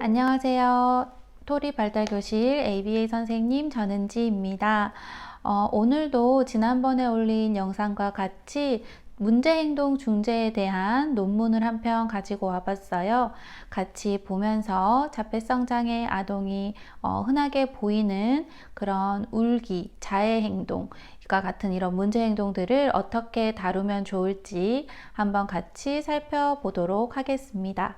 안녕하세요. 토리발달교실 ABA 선생님 전은지입니다. 오늘도 지난번에 올린 영상과 같이 문제행동 중재에 대한 논문을 한 편 가지고 와봤어요. 같이 보면서 자폐성 장애 아동이 흔하게 보이는 그런 울기, 자해행동과 같은 이런 문제행동들을 어떻게 다루면 좋을지 한번 같이 살펴보도록 하겠습니다.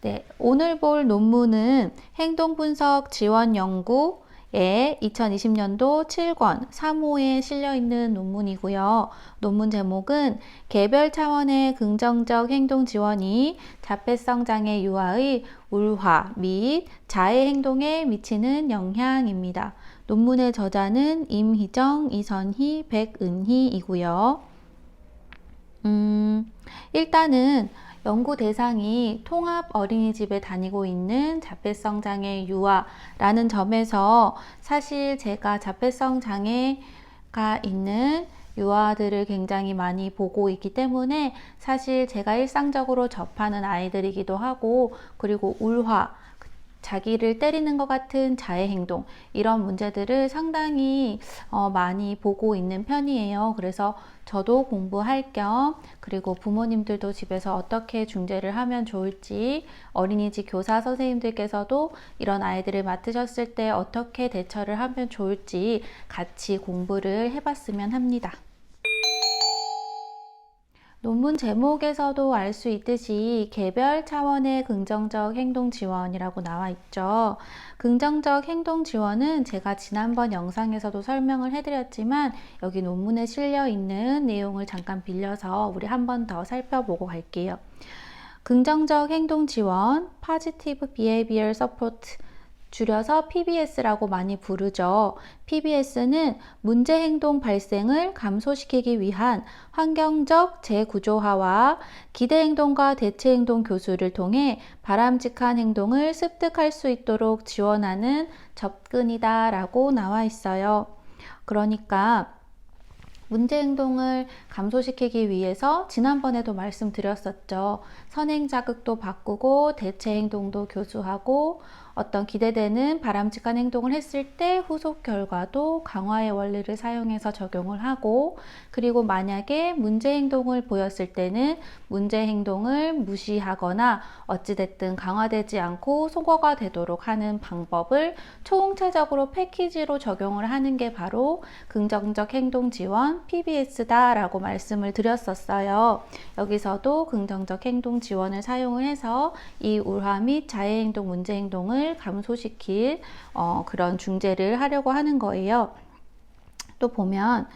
네, 오늘 볼 논문은 행동분석 지원 연구의 2020년도 7권 3호에 실려있는 논문이고요. 논문 제목은 개별 차원의 긍정적 행동 지원이 자폐성 장애 유아의 울화 및 자해 행동에 미치는 영향입니다. 논문의 저자는 임희정, 이선희, 백은희이고요. 일단은 연구 대상이 통합 어린이집에 다니고 있는 자폐성 장애 유아라는 점에서 사실 제가 자폐성 장애가 있는 유아들을 굉장히 많이 보고 있기 때문에 사실 제가 일상적으로 접하는 아이들이기도 하고, 그리고 울화, 자기를 때리는 것 같은 자해 행동, 이런 문제들을 상당히 많이 보고 있는 편이에요. 그래서 저도 공부할 겸, 그리고 부모님들도 집에서 어떻게 중재를 하면 좋을지, 어린이집 교사 선생님들께서도 이런 아이들을 맡으셨을 때 어떻게 대처를 하면 좋을지 같이 공부를 해봤으면 합니다. 논문 제목에서도 알 수 있듯이 개별 차원의 긍정적 행동 지원이라고 나와 있죠. 긍정적 행동 지원은 제가 지난번 영상에서도 설명을 해드렸지만 여기 논문에 실려 있는 내용을 잠깐 빌려서 우리 한 번 더 살펴보고 갈게요. 긍정적 행동 지원, Positive Behavior Support, 줄여서 PBS라고 많이 부르죠. PBS는 문제 행동 발생을 감소시키기 위한 환경적 재구조화와 기대 행동과 대체 행동 교수를 통해 바람직한 행동을 습득할 수 있도록 지원하는 접근이다 라고 나와 있어요. 그러니까 문제 행동을 감소시키기 위해서 지난번에도 말씀드렸었죠. 선행 자극도 바꾸고 대체 행동도 교수하고 어떤 기대되는 바람직한 행동을 했을 때 후속 결과도 강화의 원리를 사용해서 적용을 하고, 그리고 만약에 문제 행동을 보였을 때는 문제 행동을 무시하거나 어찌됐든 강화되지 않고 소거가 되도록 하는 방법을 총체적으로 패키지로 적용을 하는 게 바로 긍정적 행동 지원 PBS다 라고 말씀을 드렸었어요. 여기서도 긍정적 행동 지원을 사용을 해서 이 울화 및 자해 행동, 문제 행동을 감소시킬 그런 중재를 하려고 하는 거예요. 또 보면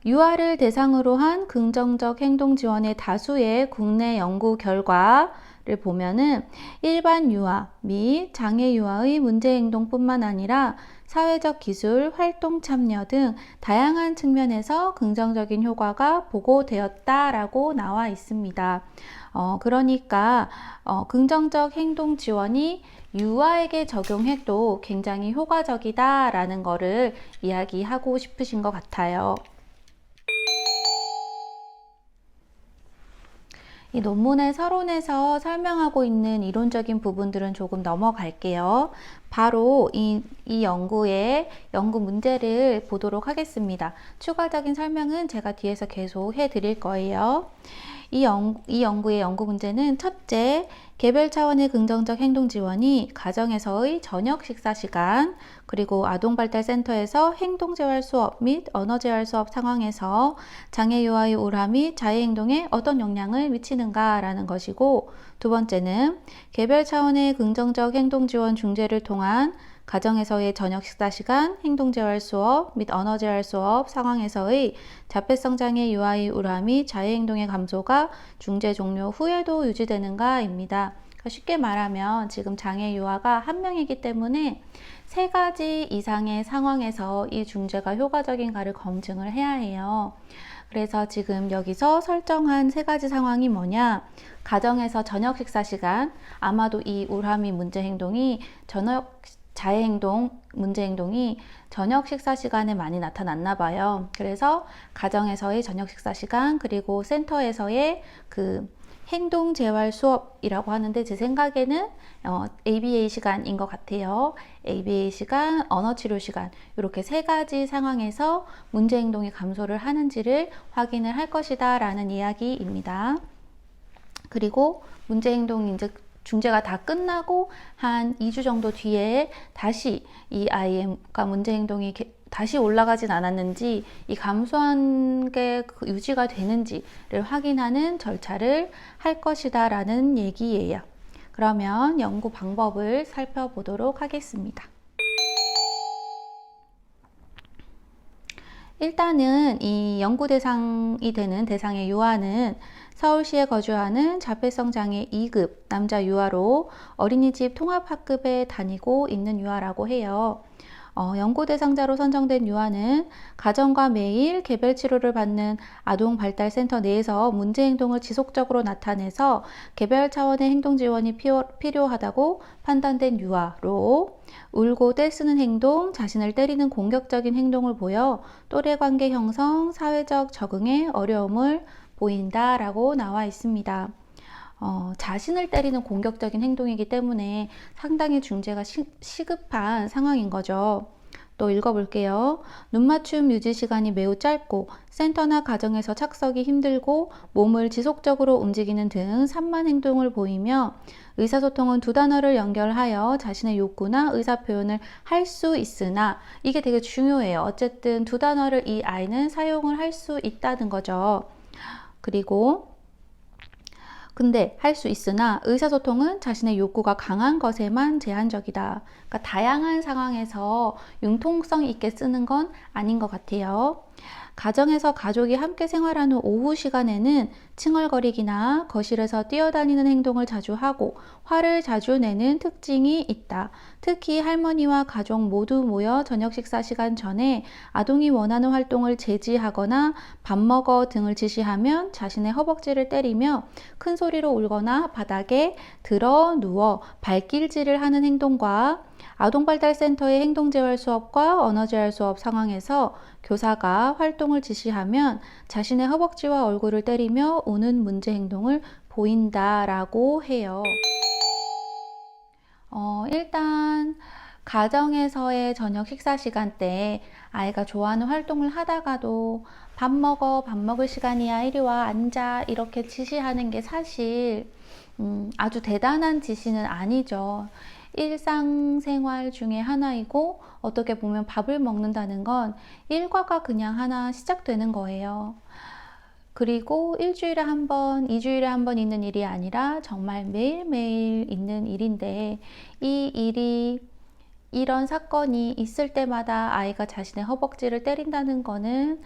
유아를 대상으로 한 긍정적 행동 지원의 다수의 국내 연구 결과를 보면은 일반 유아 및 장애 유아의 문제 행동뿐만 아니라 사회적 기술, 활동 참여 등 다양한 측면에서 긍정적인 효과가 보고되었다라고 나와 있습니다. 그러니까 긍정적 행동 지원이 유아에게 적용해도 굉장히 효과적이다라는 거를 이야기하고 싶으신 것 같아요. 이 논문의 서론에서 설명하고 있는 이론적인 부분들은 조금 넘어갈게요. 바로 이 연구의 연구 문제를 보도록 하겠습니다. 추가적인 설명은 제가 뒤에서 계속 해드릴 거예요. 이 연구의 연구 문제는 첫째, 개별 차원의 긍정적 행동 지원이 가정에서의 저녁 식사 시간, 그리고 아동발달센터에서 행동재활 수업 및 언어재활 수업 상황에서 장애 유아의 울화 및 자해 행동에 어떤 영향을 미치는가라는 것이고, 두 번째는 개별 차원의 긍정적 행동 지원 중재를 통한 가정에서의 저녁 식사 시간, 행동재활 수업 및 언어재활 수업 상황에서의 자폐성 장애 유아의 울화 및 자해 행동의 감소가 중재 종료 후에도 유지되는가입니다. 쉽게 말하면 지금 장애 유아가 한 명이기 때문에 세 가지 이상의 상황에서 이 중재가 효과적인가를 검증을 해야 해요. 그래서 지금 여기서 설정한 세 가지 상황이 뭐냐? 가정에서 저녁 식사 시간, 아마도 이 울화 및 문제 행동이 자해 행동, 문제 행동이 저녁 식사 시간에 많이 나타났나 봐요. 그래서 가정에서의 저녁 식사 시간, 그리고 센터에서의 그 행동재활 수업이라고 하는데 제 생각에는 ABA 시간인 것 같아요. ABA 시간, 언어치료 시간 이렇게 세 가지 상황에서 문제행동이 감소를 하는지를 확인을 할 것이다 라는 이야기입니다. 그리고 문제행동 이제 중재가 다 끝나고 한 2주 정도 뒤에 다시 이 아이가 문제행동이 다시 올라가진 않았는지 이 감소한 게 유지가 되는지를 확인하는 절차를 할 것이다 라는 얘기예요. 그러면 연구 방법을 살펴보도록 하겠습니다. 일단은 이 연구 대상이 되는 대상의 유아는 서울시에 거주하는 자폐성 장애 2급 남자 유아로 어린이집 통합학급에 다니고 있는 유아라고 해요. 연구 대상자로 선정된 유아는 가정과 매일 개별 치료를 받는 아동발달센터 내에서 문제행동을 지속적으로 나타내서 개별 차원의 행동 지원이 필요하다고 판단된 유아로 울고 떼쓰는 행동, 자신을 때리는 공격적인 행동을 보여 또래 관계 형성, 사회적 적응에 어려움을 보인다라고 나와 있습니다. 자신을 때리는 공격적인 행동이기 때문에 상당히 중재가 시급한 상황인 거죠. 또 읽어볼게요. 눈맞춤 유지 시간이 매우 짧고 센터나 가정에서 착석이 힘들고 몸을 지속적으로 움직이는 등 산만 행동을 보이며 의사소통은 두 단어를 연결하여 자신의 욕구나 의사표현을 할 수 있으나 이게 되게 중요해요. 어쨌든 두 단어를 이 아이는 사용을 할 수 있다는 거죠. 그리고 근데 할 수 있으나 의사소통은 자신의 욕구가 강한 것에만 제한적이다. 그러니까 다양한 상황에서 융통성 있게 쓰는 건 아닌 것 같아요. 가정에서 가족이 함께 생활하는 오후 시간에는 칭얼거리기나 거실에서 뛰어다니는 행동을 자주 하고 화를 자주 내는 특징이 있다. 특히 할머니와 가족 모두 모여 저녁 식사 시간 전에 아동이 원하는 활동을 제지하거나 밥 먹어 등을 지시하면 자신의 허벅지를 때리며 큰 소리로 울거나 바닥에 들어 누워 발길질을 하는 행동과 아동발달센터의 행동재활 수업과 언어재활 수업 상황에서 교사가 활동을 지시하면 자신의 허벅지와 얼굴을 때리며 우는 문제 행동을 보인다라고 해요. 일단 가정에서의 저녁 식사 시간 때 아이가 좋아하는 활동을 하다가도 밥 먹을 시간이야, 이리 와, 앉아 이렇게 지시하는 게 사실 아주 대단한 지시는 아니죠. 일상생활 중에 하나이고 어떻게 보면 밥을 먹는다는 건 일과가 그냥 하나 시작되는 거예요. 그리고 일주일에 한 번, 2주일에 한 번 있는 일이 아니라 정말 매일매일 있는 일인데 이 일이 이런 사건이 있을 때마다 아이가 자신의 허벅지를 때린다는 거는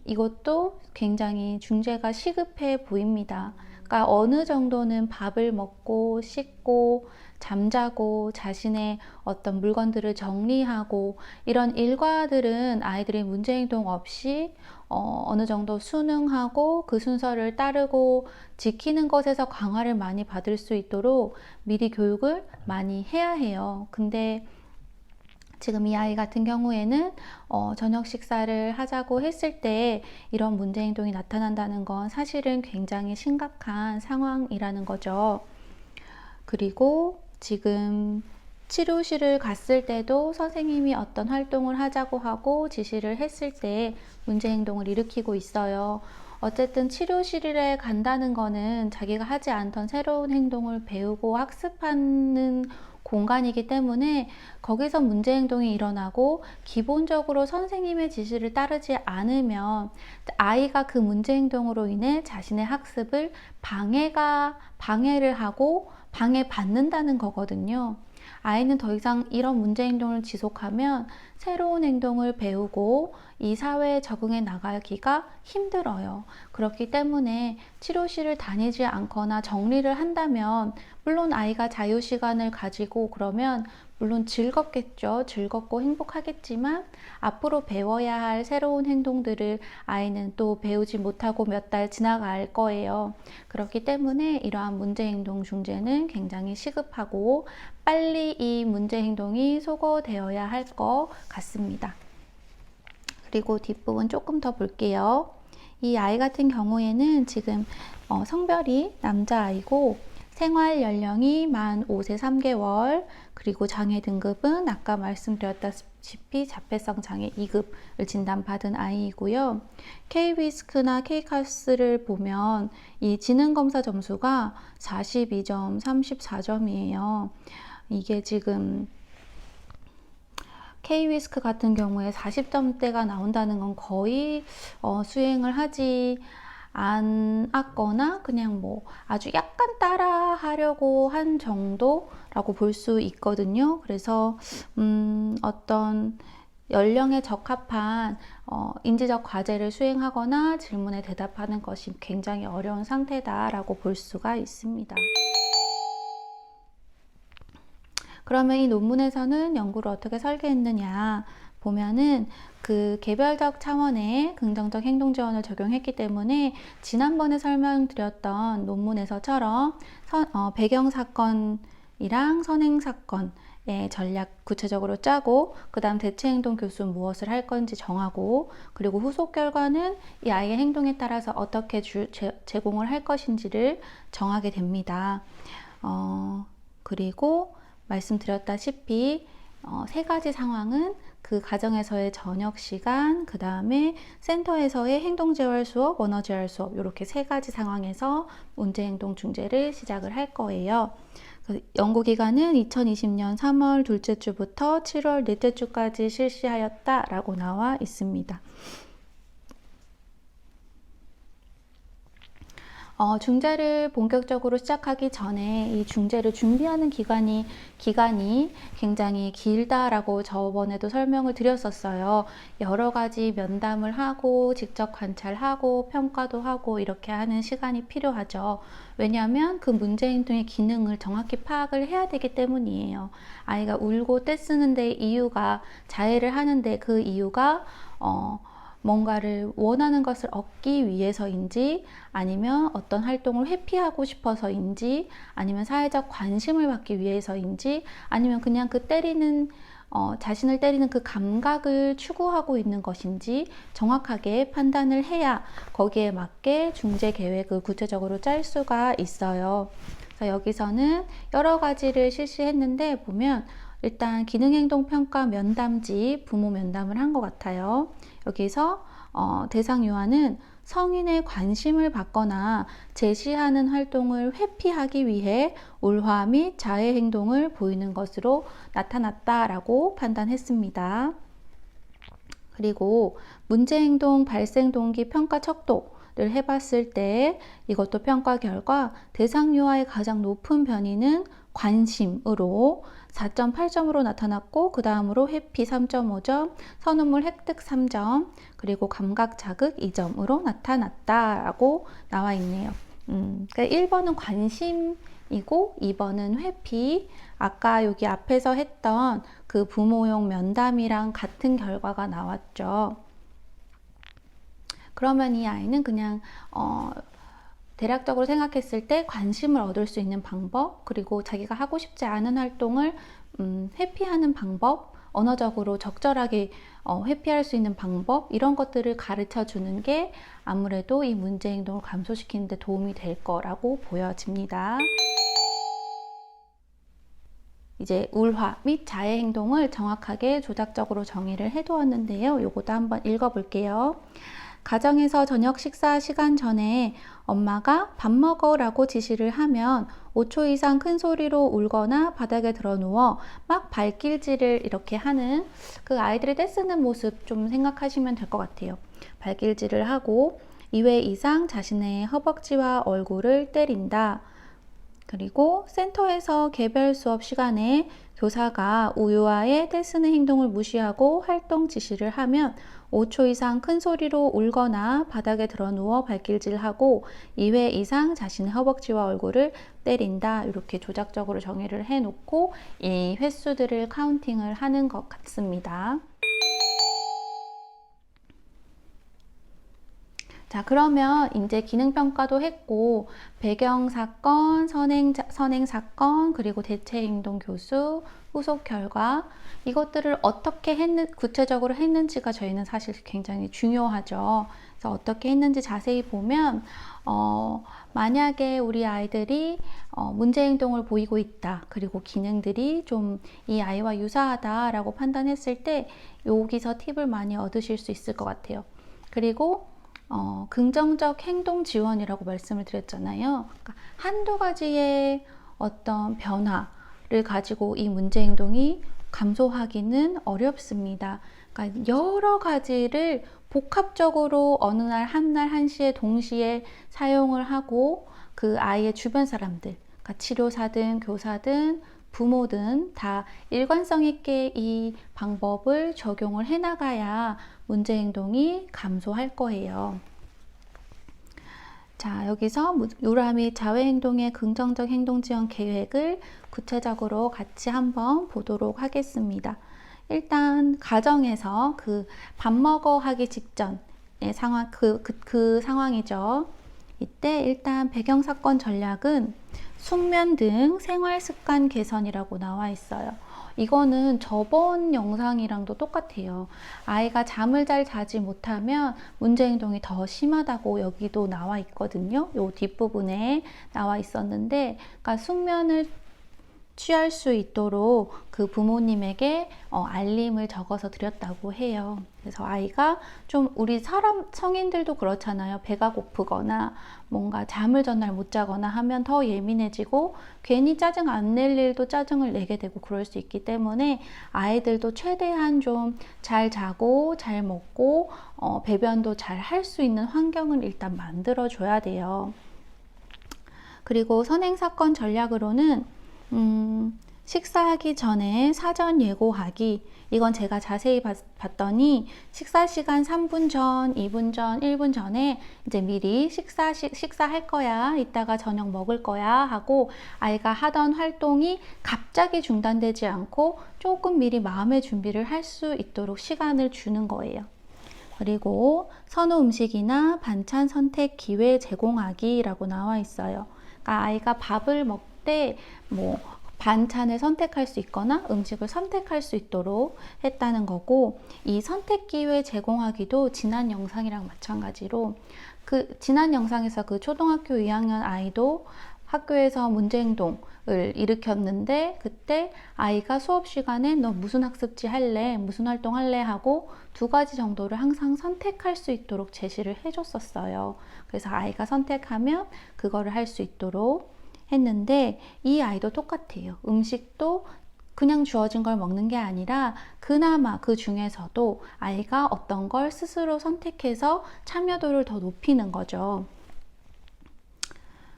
이것도 굉장히 중재가 시급해 보입니다. 그러니까 어느 정도는 밥을 먹고 씻고 잠자고 자신의 어떤 물건들을 정리하고 이런 일과들은 아이들이 문제행동 없이 어느 정도 순응하고 그 순서를 따르고 지키는 것에서 강화를 많이 받을 수 있도록 미리 교육을 많이 해야 해요. 근데 지금 이 아이 같은 경우에는 저녁 식사를 하자고 했을 때 이런 문제 행동이 나타난다는 건 사실은 굉장히 심각한 상황이라는 거죠. 그리고 지금 치료실을 갔을 때도 선생님이 어떤 활동을 하자고 하고 지시를 했을 때 문제 행동을 일으키고 있어요. 어쨌든 치료실에 간다는 거는 자기가 하지 않던 새로운 행동을 배우고 학습하는 공간이기 때문에 거기서 문제 행동이 일어나고 기본적으로 선생님의 지시를 따르지 않으면 아이가 그 문제 행동으로 인해 자신의 학습을 방해를 하고 방해받는다는 거거든요. 아이는 더 이상 이런 문제 행동을 지속하면 새로운 행동을 배우고 이 사회에 적응해 나가기가 힘들어요. 그렇기 때문에 치료실을 다니지 않거나 정리를 한다면 물론 아이가 자유시간을 가지고 그러면 물론 즐겁겠죠. 즐겁고 행복하겠지만 앞으로 배워야 할 새로운 행동들을 아이는 또 배우지 못하고 몇 달 지나갈 거예요. 그렇기 때문에 이러한 문제 행동 중재는 굉장히 시급하고 빨리 이 문제 행동이 소거되어야 할 것 같습니다. 그리고 뒷부분 조금 더 볼게요. 이 아이 같은 경우에는 지금 성별이 남자아이고 생활 연령이 만 5세 3개월, 그리고 장애 등급은 아까 말씀드렸다시피 자폐성 장애 2급을 진단받은 아이이고요. K-위스크나 K-카스를 보면 이 지능검사 점수가 42점, 34점이에요. 이게 지금 K-위스크 같은 경우에 40점대가 나온다는 건 거의 수행을 하지 않았거나 그냥 뭐 아주 약간 따라 하려고 한 정도라고 볼 수 있거든요. 그래서 어떤 연령에 적합한 인지적 과제를 수행하거나 질문에 대답하는 것이 굉장히 어려운 상태다라고 볼 수가 있습니다. 그러면 이 논문에서는 연구를 어떻게 설계했느냐 보면은 그 개별적 차원의 긍정적 행동 지원을 적용했기 때문에 지난번에 설명드렸던 논문에서처럼 배경 사건이랑 선행 사건의 전략 구체적으로 짜고, 그 다음 대체 행동 교수는 무엇을 할 건지 정하고, 그리고 후속 결과는 이 아이의 행동에 따라서 어떻게 제공을 할 것인지를 정하게 됩니다. 그리고 말씀드렸다시피 세 가지 상황은 그 가정에서의 저녁 시간, 그 다음에 센터에서의 행동재활 수업, 언어재활 수업, 이렇게 세 가지 상황에서 문제행동 중재를 시작을 할 거예요. 연구기간은 2020년 3월 둘째 주부터 7월 넷째 주까지 실시하였다라고 나와 있습니다. 중재를 본격적으로 시작하기 전에 이 중재를 준비하는 기간이 굉장히 길다라고 저번에도 설명을 드렸었어요. 여러 가지 면담을 하고 직접 관찰하고 평가도 하고 이렇게 하는 시간이 필요하죠. 왜냐하면 그 문제 행동의 기능을 정확히 파악을 해야 되기 때문이에요. 아이가 울고 떼쓰는 데 이유가, 자해를 하는데 그 이유가 뭔가를 원하는 것을 얻기 위해서인지, 아니면 어떤 활동을 회피하고 싶어서인지, 아니면 사회적 관심을 받기 위해서인지, 아니면 그냥 그 자신을 때리는 그 감각을 추구하고 있는 것인지 정확하게 판단을 해야 거기에 맞게 중재 계획을 구체적으로 짤 수가 있어요. 그래서 여기서는 여러 가지를 실시했는데 보면 일단 기능행동평가 면담지 부모 면담을 한 것 같아요. 여기서 대상 유아는 성인의 관심을 받거나 제시하는 활동을 회피하기 위해 울화 및 자해 행동을 보이는 것으로 나타났다라고 판단했습니다. 그리고 문제행동 발생 동기 평가 척도를 해봤을 때 이것도 평가 결과 대상 유아의 가장 높은 변이는 관심으로 4.8점으로 나타났고, 그 다음으로 회피 3.5점, 선호물 획득 3점, 그리고 감각 자극 2점으로 나타났다라고 나와 있네요. 그러니까 1번은 관심이고 2번은 회피. 아까 여기 앞에서 했던 그 부모용 면담이랑 같은 결과가 나왔죠. 그러면 이 아이는 그냥 대략적으로 생각했을 때 관심을 얻을 수 있는 방법, 그리고 자기가 하고 싶지 않은 활동을 회피하는 방법, 언어적으로 적절하게 회피할 수 있는 방법, 이런 것들을 가르쳐 주는 게 아무래도 이 문제 행동을 감소시키는 데 도움이 될 거라고 보여집니다. 이제 울화 및 자해 행동을 정확하게 조작적으로 정의를 해두었는데요. 요것도 한번 읽어볼게요. 가정에서 저녁 식사 시간 전에 엄마가 밥 먹어 라고 지시를 하면 5초 이상 큰 소리로 울거나 바닥에 드러 누워 막 발길질을 이렇게 하는 그 아이들의 떼쓰는 모습 좀 생각하시면 될 것 같아요. 발길질을 하고 2회 이상 자신의 허벅지와 얼굴을 때린다. 그리고 센터에서 개별 수업 시간에 교사가 우유아의 떼쓰는 행동을 무시하고 활동 지시를 하면 5초 이상 큰 소리로 울거나 바닥에 드러 누워 발길질하고 2회 이상 자신의 허벅지와 얼굴을 때린다. 이렇게 조작적으로 정의를 해놓고 이 횟수들을 카운팅을 하는 것 같습니다. 자, 그러면 이제 기능평가도 했고, 배경사건, 선행사건, 그리고 대체행동 교수, 후속 결과, 이것들을 어떻게 구체적으로 했는지가 저희는 사실 굉장히 중요하죠. 그래서 어떻게 했는지 자세히 보면, 만약에 우리 아이들이 문제행동을 보이고 있다. 그리고 기능들이 좀 이 아이와 유사하다라고 판단했을 때 여기서 팁을 많이 얻으실 수 있을 것 같아요. 그리고 긍정적 행동 지원이라고 말씀을 드렸잖아요. 그러니까 한두 가지의 어떤 변화를 가지고 이 문제 행동이 감소하기는 어렵습니다. 그러니까 여러 가지를 복합적으로 어느 날 한시에 동시에 사용을 하고 그 아이의 주변 사람들, 그러니까 치료사든 교사든 부모든 다 일관성 있게 이 방법을 적용을 해나가야 문제 행동이 감소할 거예요. 자, 여기서 요라 및 자회 행동의 긍정적 행동 지원 계획을 구체적으로 같이 한번 보도록 하겠습니다. 일단 가정에서 그 밥 먹어 하기 직전의 상황, 그 상황이죠. 이때 일단 배경사건 전략은 숙면 등 생활습관 개선이라고 나와 있어요. 이거는 저번 영상이랑도 똑같아요. 아이가 잠을 잘 자지 못하면 문제 행동이 더 심하다고 여기도 나와 있거든요. 요 뒷부분에 나와 있었는데, 그러니까 숙면을 취할 수 있도록 그 부모님에게 알림을 적어서 드렸다고 해요. 그래서 아이가 좀 우리 성인들도 그렇잖아요. 배가 고프거나 뭔가 잠을 전날 못 자거나 하면 더 예민해지고 괜히 짜증 안 낼 일도 짜증을 내게 되고 그럴 수 있기 때문에 아이들도 최대한 좀 잘 자고 잘 먹고 배변도 잘 할 수 있는 환경을 일단 만들어 줘야 돼요. 그리고 선행사건 전략으로는 식사하기 전에 사전 예고하기. 이건 제가 자세히 봤더니 식사 시간 3분 전, 2분 전, 1분 전에 이제 미리 식사할 거야. 이따가 저녁 먹을 거야 하고 아이가 하던 활동이 갑자기 중단되지 않고 조금 미리 마음의 준비를 할 수 있도록 시간을 주는 거예요. 그리고 선호 음식이나 반찬 선택 기회 제공하기라고 나와 있어요. 그러니까 아이가 밥을 먹 때 뭐 반찬을 선택할 수 있거나 음식을 선택할 수 있도록 했다는 거고, 이 선택 기회 제공하기도 지난 영상이랑 마찬가지로 그 지난 영상에서 그 초등학교 2학년 아이도 학교에서 문제 행동을 일으켰는데 그때 아이가 수업 시간에 너 무슨 학습지 할래? 무슨 활동 할래? 하고 2가지 정도를 항상 선택할 수 있도록 제시를 해줬었어요. 그래서 아이가 선택하면 그거를 할 수 있도록 했는데 이 아이도 똑같아요. 음식도 그냥 주어진 걸 먹는 게 아니라 그나마 그 중에서도 아이가 어떤 걸 스스로 선택해서 참여도를 더 높이는 거죠.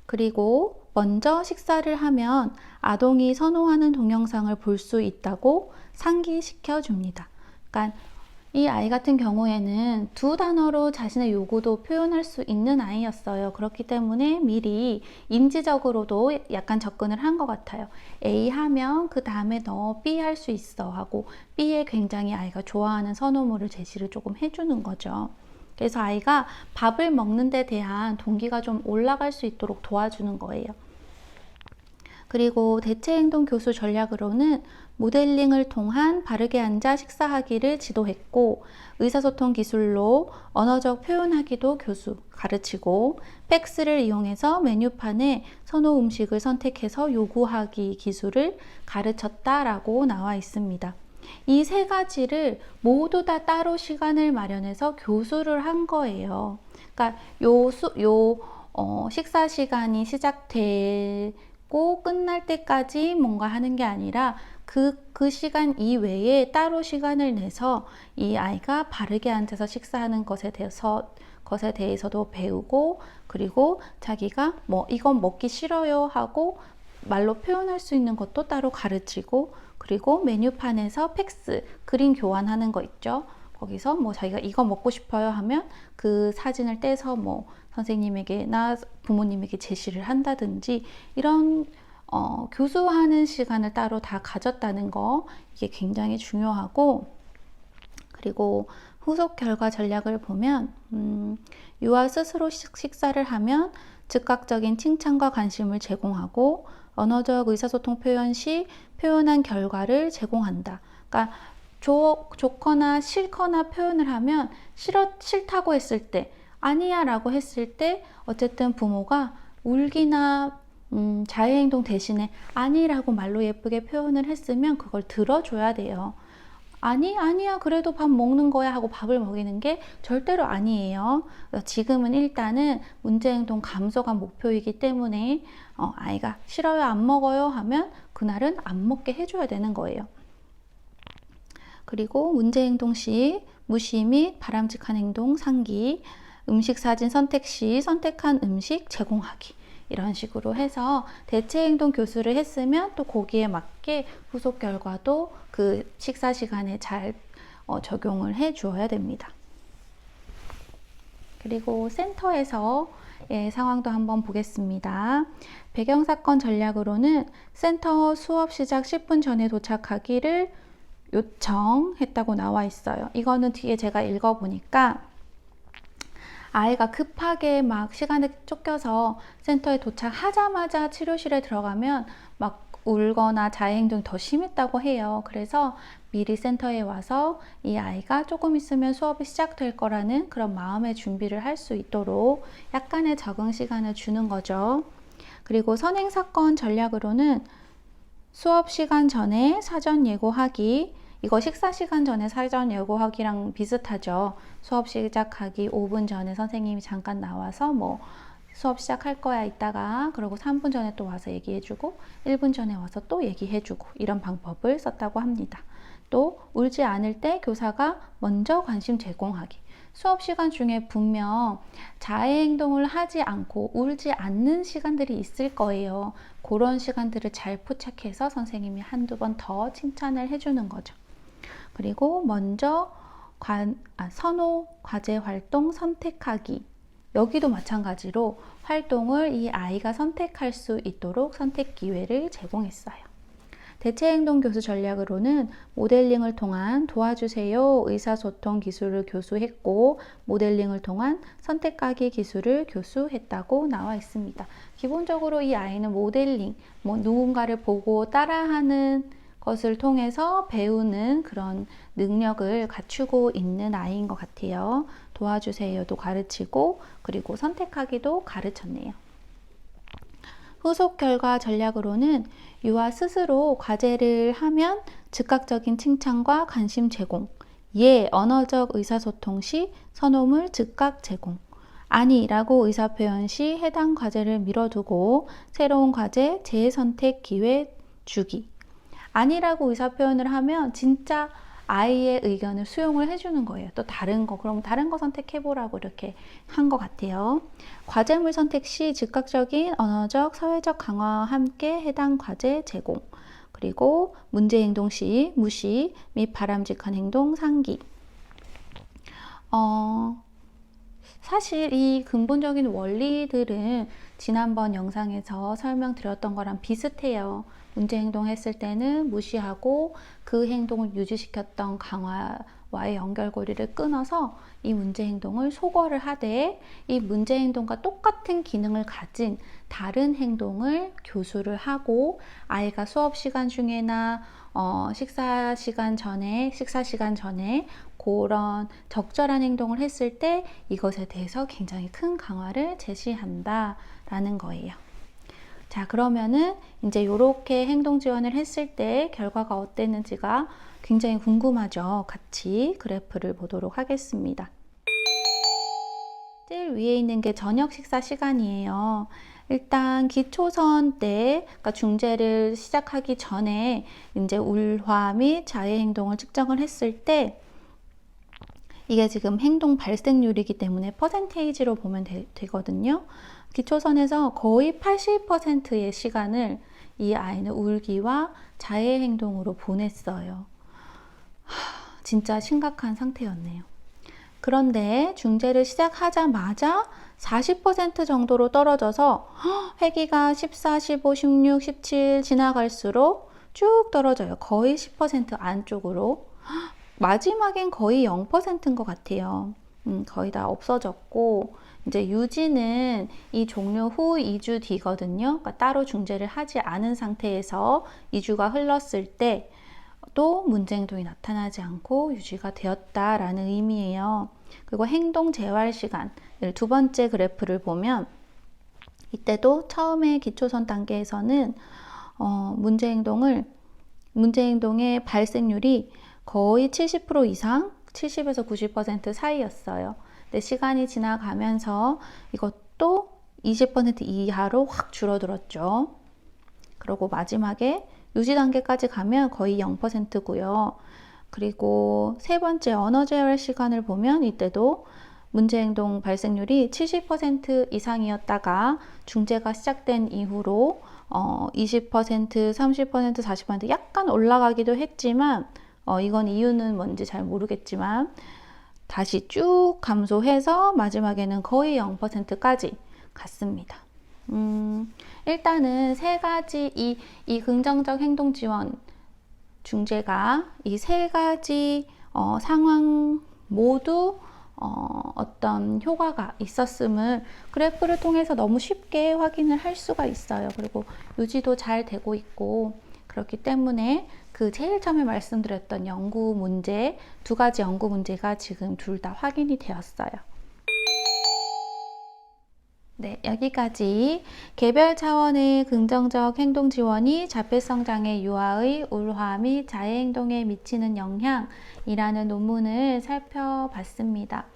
그리고 먼저 식사를 하면 아동이 선호하는 동영상을 볼 수 있다고 상기시켜 줍니다. 그러니까 이 아이 같은 경우에는 2단어로 자신의 요구도 표현할 수 있는 아이였어요. 그렇기 때문에 미리 인지적으로도 약간 접근을 한 것 같아요. A 하면 그 다음에 너 B 할 수 있어 하고 B에 굉장히 아이가 좋아하는 선호물을 제시를 조금 해주는 거죠. 그래서 아이가 밥을 먹는 데 대한 동기가 좀 올라갈 수 있도록 도와주는 거예요. 그리고 대체행동 교수 전략으로는 모델링을 통한 바르게 앉아 식사하기를 지도했고, 의사소통 기술로 언어적 표현하기도 가르치고, 팩스를 이용해서 메뉴판에 선호 음식을 선택해서 요구하기 기술을 가르쳤다라고 나와 있습니다. 이 3가지를 모두 다 따로 시간을 마련해서 교수를 한 거예요. 그러니까 식사 시간이 시작되고 끝날 때까지 뭔가 하는 게 아니라 그 시간 이외에 따로 시간을 내서 이 아이가 바르게 앉아서 식사하는 것에 대해서도 배우고, 그리고 자기가 뭐 이건 먹기 싫어요 하고 말로 표현할 수 있는 것도 따로 가르치고, 그리고 메뉴판에서 팩스, 그림 교환하는 거 있죠. 거기서 뭐 자기가 이거 먹고 싶어요 하면 그 사진을 떼서 뭐 선생님에게나 부모님에게 제시를 한다든지 이런 교수하는 시간을 따로 다 가졌다는 거, 이게 굉장히 중요하고, 그리고 후속 결과 전략을 보면 유아 스스로 식사를 하면 즉각적인 칭찬과 관심을 제공하고 언어적 의사소통 표현 시 표현한 결과를 제공한다. 그러니까 좋거나 싫거나 표현을 하면 싫다고 했을 때, 아니야 라고 했을 때 어쨌든 부모가 울기나 자해행동 대신에 아니라고 말로 예쁘게 표현을 했으면 그걸 들어줘야 돼요. 아니야 그래도 밥 먹는 거야 하고 밥을 먹이는 게 절대로 아니에요. 지금은 일단은 문제행동 감소가 목표이기 때문에 아이가 싫어요 안 먹어요 하면 그날은 안 먹게 해줘야 되는 거예요. 그리고 문제행동 시 무시 및 바람직한 행동 상기, 음식 사진 선택 시 선택한 음식 제공하기, 이런 식으로 해서 대체행동 교수를 했으면 또 거기에 맞게 후속 결과도 그 식사 시간에 잘 적용을 해 주어야 됩니다. 그리고 센터에서 상황도 한번 보겠습니다. 배경사건 전략으로는 센터 수업 시작 10분 전에 도착하기를 요청했다고 나와 있어요. 이거는 뒤에 제가 읽어보니까 아이가 급하게 막 시간에 쫓겨서 센터에 도착하자마자 치료실에 들어가면 막 울거나 자해행동이 더 심했다고 해요. 그래서 미리 센터에 와서 이 아이가 조금 있으면 수업이 시작될 거라는 그런 마음의 준비를 할 수 있도록 약간의 적응 시간을 주는 거죠. 그리고 선행사건 전략으로는 수업 시간 전에 사전 예고하기, 이거 식사 시간 전에 사전 예고하기랑 비슷하죠. 수업 시작하기 5분 전에 선생님이 잠깐 나와서 뭐 수업 시작할 거야 이따가, 그리고 3분 전에 또 와서 얘기해주고 1분 전에 와서 또 얘기해주고, 이런 방법을 썼다고 합니다. 또 울지 않을 때 교사가 먼저 관심 제공하기. 수업 시간 중에 분명 자해 행동을 하지 않고 울지 않는 시간들이 있을 거예요. 그런 시간들을 잘 포착해서 선생님이 한두 번 더 칭찬을 해주는 거죠. 그리고 먼저 선호 과제 활동 선택하기. 여기도 마찬가지로 활동을 이 아이가 선택할 수 있도록 선택 기회를 제공했어요. 대체행동 교수 전략으로는 모델링을 통한 도와주세요 의사소통 기술을 교수했고 모델링을 통한 선택하기 기술을 교수했다고 나와 있습니다. 기본적으로 이 아이는 모델링, 누군가를 보고 따라하는 것을 통해서 배우는 그런 능력을 갖추고 있는 아이인 것 같아요. 도와주세요도 가르치고 그리고 선택하기도 가르쳤네요. 후속 결과 전략으로는 유아 스스로 과제를 하면 즉각적인 칭찬과 관심 제공, 언어적 의사소통 시 선호물 즉각 제공, 아니라고 의사표현 시 해당 과제를 미뤄두고 새로운 과제 재선택 기회 주기. 아니라고 의사표현을 하면 진짜 아이의 의견을 수용을 해주는 거예요. 또 다른 거, 그럼 다른 거 선택해보라고 이렇게 한 것 같아요. 과제물 선택 시 즉각적인 언어적, 사회적 강화와 함께 해당 과제 제공. 그리고 문제 행동 시 무시 및 바람직한 행동 상기. 사실 이 근본적인 원리들은 지난번 영상에서 설명드렸던 거랑 비슷해요. 문제 행동했을 때는 무시하고 그 행동을 유지시켰던 강화와의 연결고리를 끊어서 이 문제 행동을 소거를 하되 이 문제 행동과 똑같은 기능을 가진 다른 행동을 교수를 하고 아이가 수업 시간 중에나 식사 시간 전에 그런 적절한 행동을 했을 때 이것에 대해서 굉장히 큰 강화를 제시한다라는 거예요. 자, 그러면은 이제 이렇게 행동 지원을 했을 때 결과가 어땠는지가 굉장히 궁금하죠. 같이 그래프를 보도록 하겠습니다. 제일 위에 있는 게 저녁 식사 시간이에요. 일단 기초선 때, 그러니까 중재를 시작하기 전에 이제 울화 및 자해 행동을 측정을 했을 때 이게 지금 행동 발생률이기 때문에 퍼센테이지로 보면 되거든요. 기초선에서 거의 80%의 시간을 이 아이는 울기와 자해 행동으로 보냈어요. 진짜 심각한 상태였네요. 그런데 중재를 시작하자마자 40% 정도로 떨어져서 회기가 14, 15, 16, 17 지나갈수록 쭉 떨어져요. 거의 10% 안쪽으로. 마지막엔 거의 0%인 것 같아요. 거의 다 없어졌고, 이제 유지는 이 종료 후 2주 뒤거든요. 그러니까 따로 중재를 하지 않은 상태에서 2주가 흘렀을 때 또 문제 행동이 나타나지 않고 유지가 되었다라는 의미예요. 그리고 행동 재활 시간을 두 번째 그래프를 보면 이때도 처음에 기초선 단계에서는 문제 행동의 발생률이 거의 70% 이상, 70에서 90% 사이였어요. 근데 시간이 지나가면서 이것도 20% 이하로 확 줄어들었죠. 그리고 마지막에 유지 단계까지 가면 거의 0%고요. 그리고 세 번째 언어 재활 시간을 보면 이때도 문제 행동 발생률이 70% 이상이었다가 중재가 시작된 이후로 20%, 30%, 40% 약간 올라가기도 했지만 이건 이유는 뭔지 잘 모르겠지만 다시 쭉 감소해서 마지막에는 거의 0%까지 갔습니다. 일단은 세 가지 이 긍정적 행동 지원 중재가 이 세 가지 상황 모두 어떤 효과가 있었음을 그래프를 통해서 너무 쉽게 확인을 할 수가 있어요. 그리고 유지도 잘 되고 있고 그렇기 때문에 그 제일 처음에 말씀드렸던 연구 문제, 두 가지 연구 문제가 지금 둘 다 확인이 되었어요. 네, 여기까지 개별 차원의 긍정적 행동 지원이 자폐성 장애 유아의 울화 및 자해 행동에 미치는 영향이라는 논문을 살펴봤습니다.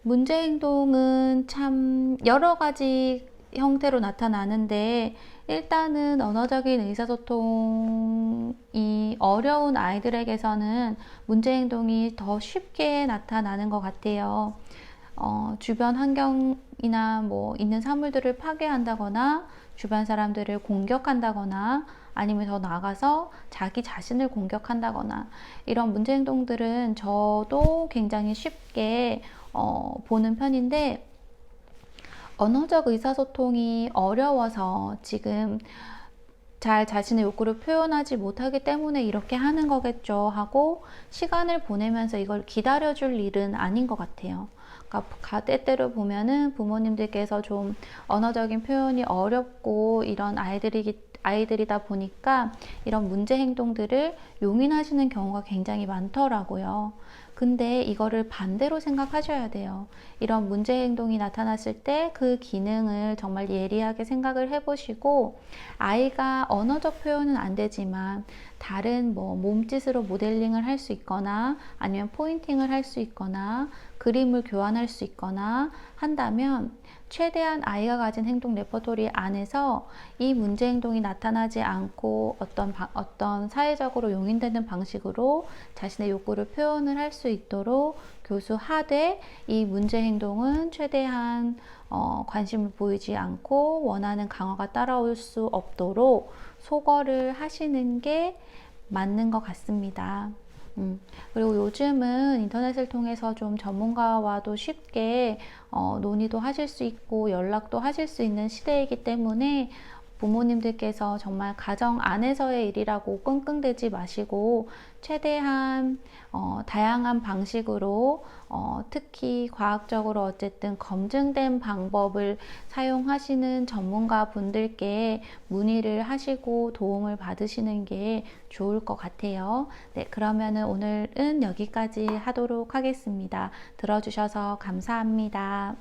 문제 행동은 참 여러 가지 형태로 나타나는데 일단은 언어적인 의사소통이 어려운 아이들에게서는 문제 행동이 더 쉽게 나타나는 것 같아요. 주변 환경이나 뭐 있는 사물들을 파괴한다거나 주변 사람들을 공격한다거나 아니면 더 나아가서 자기 자신을 공격한다거나 이런 문제 행동들은 저도 굉장히 쉽게 보는 편인데 언어적 의사소통이 어려워서 지금 잘 자신의 욕구를 표현하지 못하기 때문에 이렇게 하는 거겠죠 하고 시간을 보내면서 이걸 기다려줄 일은 아닌 것 같아요. 그러니까 때때로 보면은 부모님들께서 좀 언어적인 표현이 어렵고 이런 아이들이다 보니까 이런 문제 행동들을 용인하시는 경우가 굉장히 많더라고요. 근데 이거를 반대로 생각하셔야 돼요. 이런 문제 행동이 나타났을 때 그 기능을 정말 예리하게 생각을 해보시고 아이가 언어적 표현은 안 되지만 다른 뭐 몸짓으로 모델링을 할 수 있거나 아니면 포인팅을 할 수 있거나 그림을 교환할 수 있거나 한다면 최대한 아이가 가진 행동 레퍼토리 안에서 이 문제 행동이 나타나지 않고 어떤 사회적으로 용인되는 방식으로 자신의 욕구를 표현을 할 수 있도록 교수하되 이 문제 행동은 최대한 관심을 보이지 않고 원하는 강화가 따라올 수 없도록 소거를 하시는 게 맞는 것 같습니다. 그리고 요즘은 인터넷을 통해서 좀 전문가와도 쉽게 논의도 하실 수 있고 연락도 하실 수 있는 시대이기 때문에 부모님들께서 정말 가정 안에서의 일이라고 끙끙대지 마시고 최대한 다양한 방식으로 특히 과학적으로 어쨌든 검증된 방법을 사용하시는 전문가 분들께 문의를 하시고 도움을 받으시는 게 좋을 것 같아요. 네, 그러면은 오늘은 여기까지 하도록 하겠습니다. 들어주셔서 감사합니다.